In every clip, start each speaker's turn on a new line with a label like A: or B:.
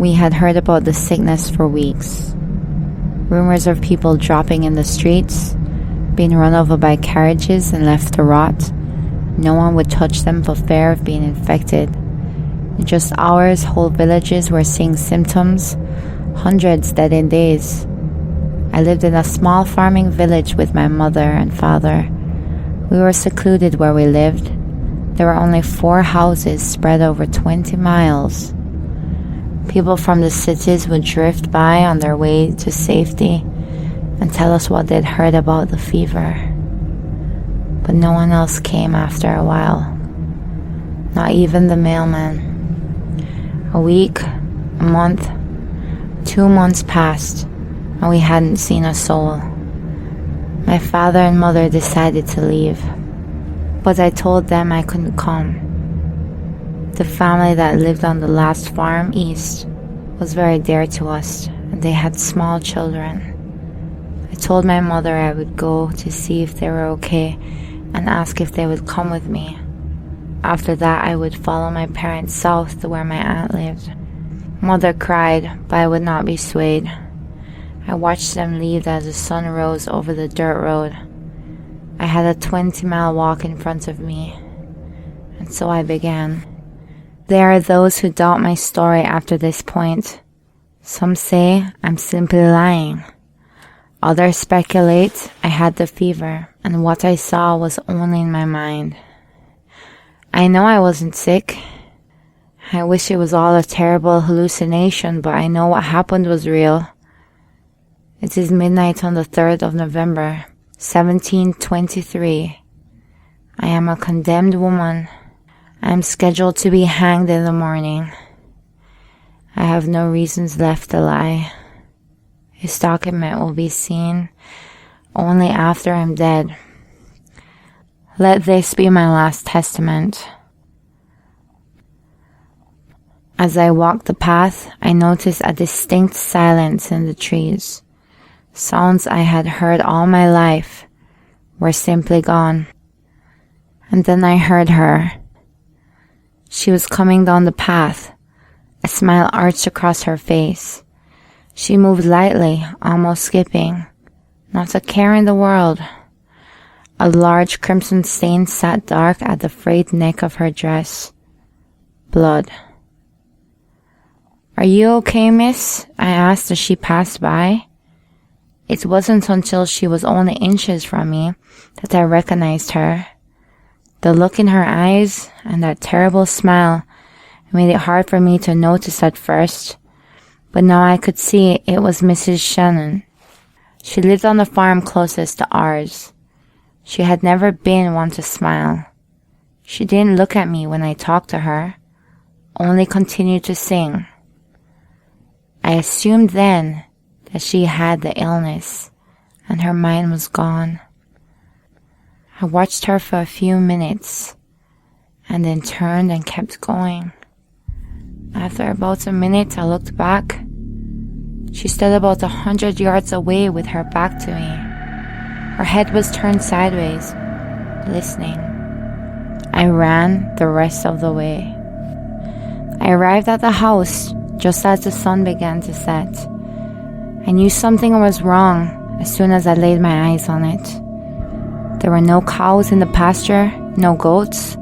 A: We had heard about the sickness for weeks. Rumors of people dropping in the streets, being run over by carriages and left to rot. No one would touch them for fear of being infected. In just hours, whole villages were seeing symptoms, hundreds dead in days. I lived in a small farming village with my mother and father. We were secluded where we lived. There were only 4 houses spread over 20 miles. People from the cities would drift by on their way to safety and tell us what they'd heard about the fever. But no one else came after a while. Not even the mailman. A week, a month, 2 months passed, and we hadn't seen a soul. My father and mother decided to leave, but I told them I couldn't come. The family that lived on the last farm east was very dear to us, and they had small children. I told my mother I would go to see if they were okay and ask if they would come with me. After that, I would follow my parents south to where my aunt lived. Mother cried, but I would not be swayed. I watched them leave as the sun rose over the dirt road. I had a 20-mile walk in front of me, and so I began. There are those who doubt my story after this point. Some say I'm simply lying. Others speculate I had the fever, and what I saw was only in my mind. I know I wasn't sick. I wish it was all a terrible hallucination, but I know what happened was real. It is midnight on the 3rd of November, 1723. I am a condemned woman. I am scheduled to be hanged in the morning. I have no reasons left to lie. This document will be seen only after I'm dead. Let this be my last testament. As I walked the path, I noticed a distinct silence in the trees. Sounds I had heard all my life were simply gone. And then I heard her. She was coming down the path. A smile arched across her face. She moved lightly, almost skipping. Not a care in the world. A large crimson stain sat dark at the frayed neck of her dress. Blood. "Are you okay, miss?" I asked as she passed by. It wasn't until she was only inches from me that I recognized her. The look in her eyes and that terrible smile made it hard for me to notice at first, but now I could see it was Mrs. Shannon. She lived on the farm closest to ours. She had never been one to smile. She didn't look at me when I talked to her, only continued to sing. I assumed then that she had the illness and her mind was gone. I watched her for a few minutes and then turned and kept going. After about a minute, I looked back. She stood about 100 yards away with her back to me. Her head was turned sideways, listening. I ran the rest of the way. I arrived at the house just as the sun began to set. I knew something was wrong as soon as I laid my eyes on it. There were no cows in the pasture, no goats.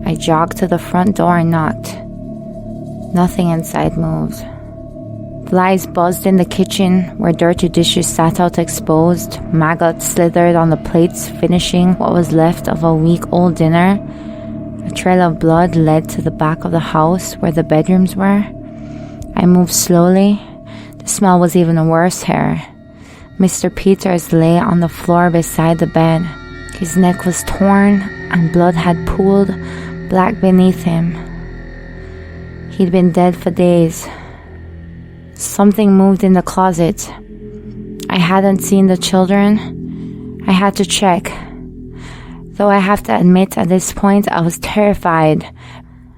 A: I jogged to the front door and knocked. Nothing inside moved. Flies buzzed in the kitchen where dirty dishes sat out exposed. Maggots slithered on the plates, finishing what was left of a week-old dinner. A trail of blood led to the back of the house where the bedrooms were. I moved slowly. The smell was even worse here. Mr. Peters lay on the floor beside the bed. His neck was torn and blood had pooled black beneath him. He'd been dead for days. Something moved in the closet. I hadn't seen the children. I had to check. Though I have to admit at this point I was terrified.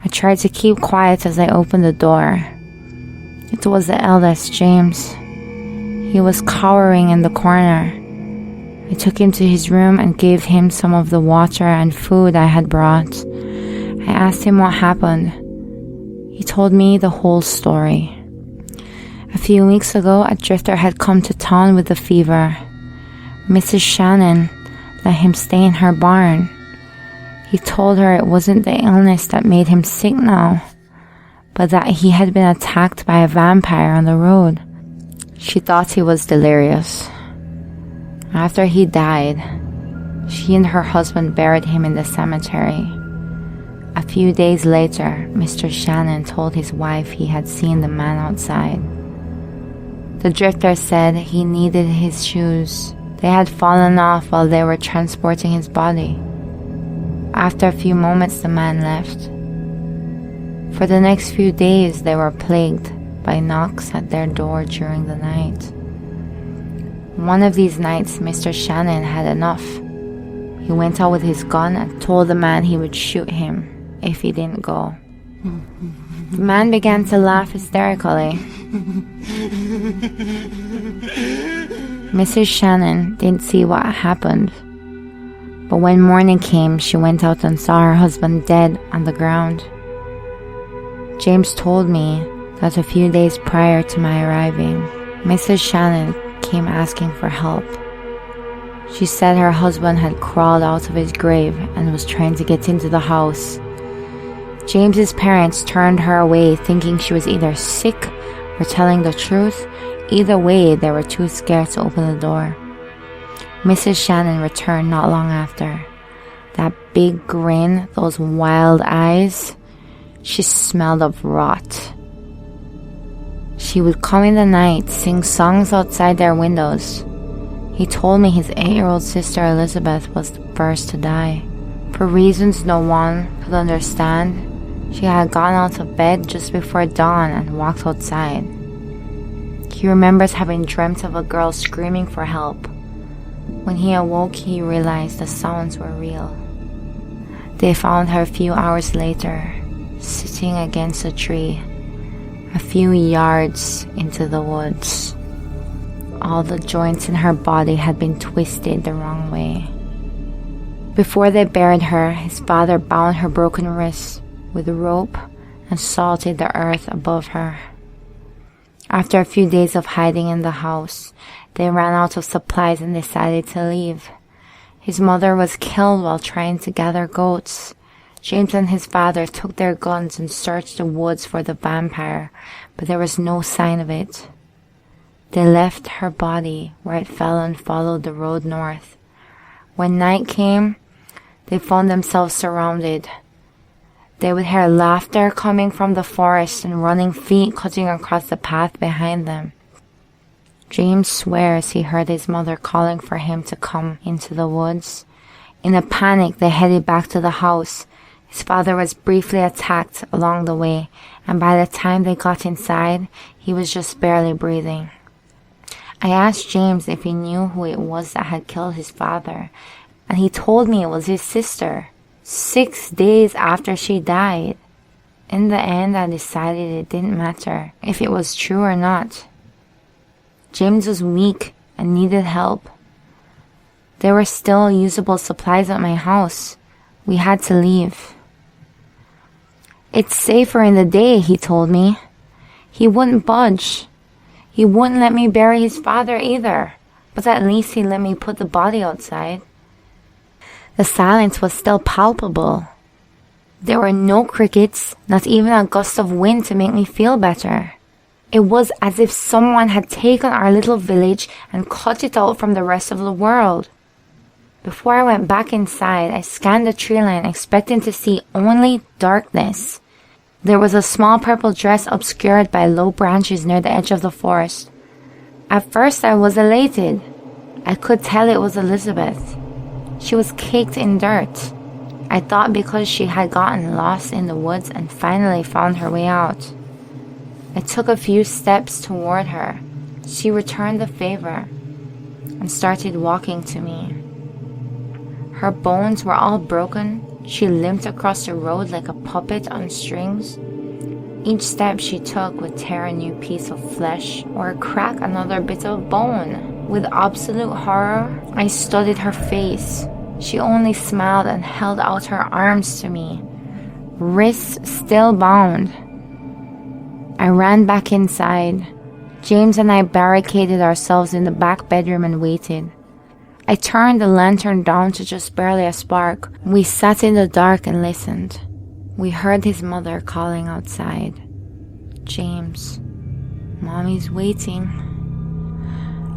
A: I tried to keep quiet as I opened the door. It was the eldest, James. He was cowering in the corner. I took him to his room and gave him some of the water and food I had brought. I asked him what happened. He told me the whole story. A few weeks ago, a drifter had come to town with a fever. Mrs. Shannon let him stay in her barn. He told her it wasn't the illness that made him sick now, but that he had been attacked by a vampire on the road. She thought he was delirious. After he died, she and her husband buried him in the cemetery. A few days later, Mr. Shannon told his wife he had seen the man outside. The drifter said he needed his shoes. They had fallen off while they were transporting his body. After a few moments, the man left. For the next few days, they were plagued by knocks at their door during the night. One of these nights, Mr. Shannon had enough. He went out with his gun and told the man he would shoot him if he didn't go. The man began to laugh hysterically. Mrs. Shannon didn't see what happened, but when morning came, she went out and saw her husband dead on the ground. James told me that a few days prior to my arriving, Mrs. Shannon came asking for help. She said her husband had crawled out of his grave and was trying to get into the house. James's parents turned her away, thinking she was either sick or telling the truth. Either way, they were too scared to open the door. Mrs. Shannon returned not long after. That big grin, those wild eyes, she smelled of rot. She would come in the night, sing songs outside their windows. He told me his 8-year-old sister Elizabeth was the first to die. For reasons no one could understand, she had gone out of bed just before dawn and walked outside. He remembers having dreamt of a girl screaming for help. When he awoke, he realized the sounds were real. They found her a few hours later, sitting against a tree, a few yards into the woods. All the joints in her body had been twisted the wrong way. Before they buried her, his father bound her broken wrists with a rope and salted the earth above her. After a few days of hiding in the house, they ran out of supplies and decided to leave. His mother was killed while trying to gather goats. James and his father took their guns and searched the woods for the vampire, but there was no sign of it. They left her body where it fell and followed the road north. When night came, they found themselves surrounded. They would hear laughter coming from the forest and running feet cutting across the path behind them. James swears he heard his mother calling for him to come into the woods. In a panic, they headed back to the house. His father was briefly attacked along the way, and by the time they got inside, he was just barely breathing. I asked James if he knew who it was that had killed his father, and he told me it was his sister, 6 days after she died. In the end, I decided it didn't matter if it was true or not. James was weak and needed help. There were still usable supplies at my house. We had to leave. It's safer in the day, he told me. He wouldn't budge. He wouldn't let me bury his father either, but at least he let me put the body outside. The silence was still palpable. There were no crickets, not even a gust of wind to make me feel better. It was as if someone had taken our little village and cut it out from the rest of the world. Before I went back inside, I scanned the tree line expecting to see only darkness. There was a small purple dress obscured by low branches near the edge of the forest. At first I was elated. I could tell it was Elizabeth. She was caked in dirt. I thought because she had gotten lost in the woods and finally found her way out. I took a few steps toward her. She returned the favor and started walking to me. Her bones were all broken. She limped across the road like a puppet on strings. Each step she took would tear a new piece of flesh or crack another bit of bone. With absolute horror, I studied her face. She only smiled and held out her arms to me, wrists still bound. I ran back inside. James and I barricaded ourselves in the back bedroom and waited. I turned the lantern down to just barely a spark. We sat in the dark and listened. We heard his mother calling outside. "James, Mommy's waiting."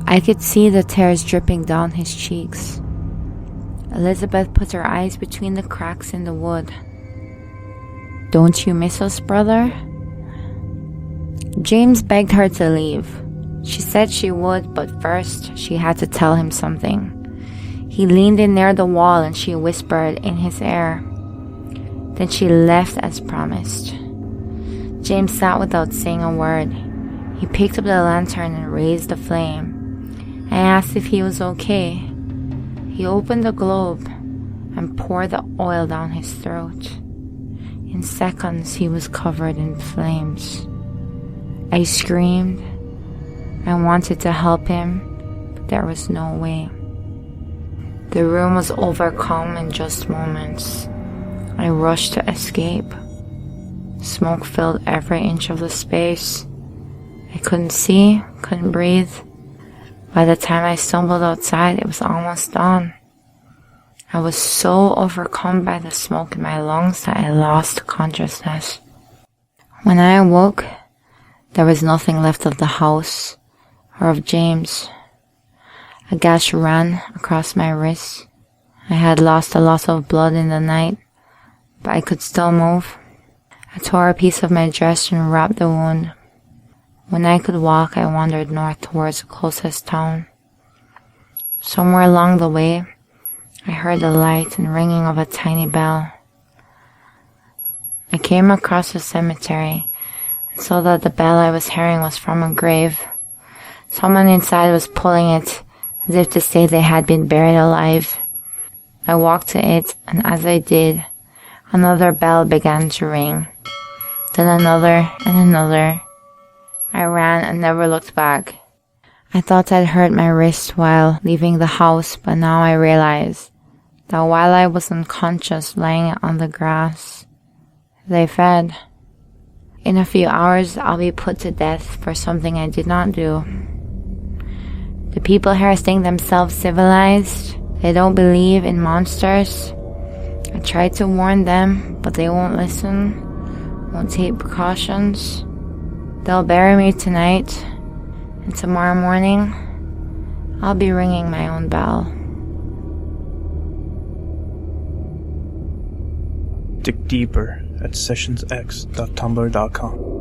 A: I could see the tears dripping down his cheeks. Elizabeth put her eyes between the cracks in the wood. "Don't you miss us, brother?" James begged her to leave. She said she would, but first she had to tell him something. He leaned in near the wall and she whispered in his ear. Then she left as promised. James sat without saying a word. He picked up the lantern and raised the flame. I asked if he was okay. He opened the globe and poured the oil down his throat. In seconds, he was covered in flames. I screamed. I wanted to help him, but there was no way. The room was overcome in just moments. I rushed to escape. Smoke filled every inch of the space. I couldn't see, couldn't breathe. By the time I stumbled outside, it was almost dawn. I was so overcome by the smoke in my lungs that I lost consciousness. When I awoke, there was nothing left of the house or of James. A gash ran across my wrist. I had lost a lot of blood in the night, but I could still move. I tore a piece of my dress and wrapped the wound. When I could walk, I wandered north towards the closest town. Somewhere along the way, I heard the light and ringing of a tiny bell. I came across a cemetery and saw that the bell I was hearing was from a grave. Someone inside was pulling it as if to say they had been buried alive. I walked to it, and as I did, another bell began to ring. Then another and another. I ran and never looked back. I thought I'd hurt my wrist while leaving the house, but now I realize that while I was unconscious lying on the grass, they fed. In a few hours, I'll be put to death for something I did not do. The people here think themselves civilized. They don't believe in monsters. I tried to warn them, but they won't listen, won't take precautions. They'll bury me tonight, and tomorrow morning, I'll be ringing my own bell.
B: Dig deeper at sessionsx.tumblr.com.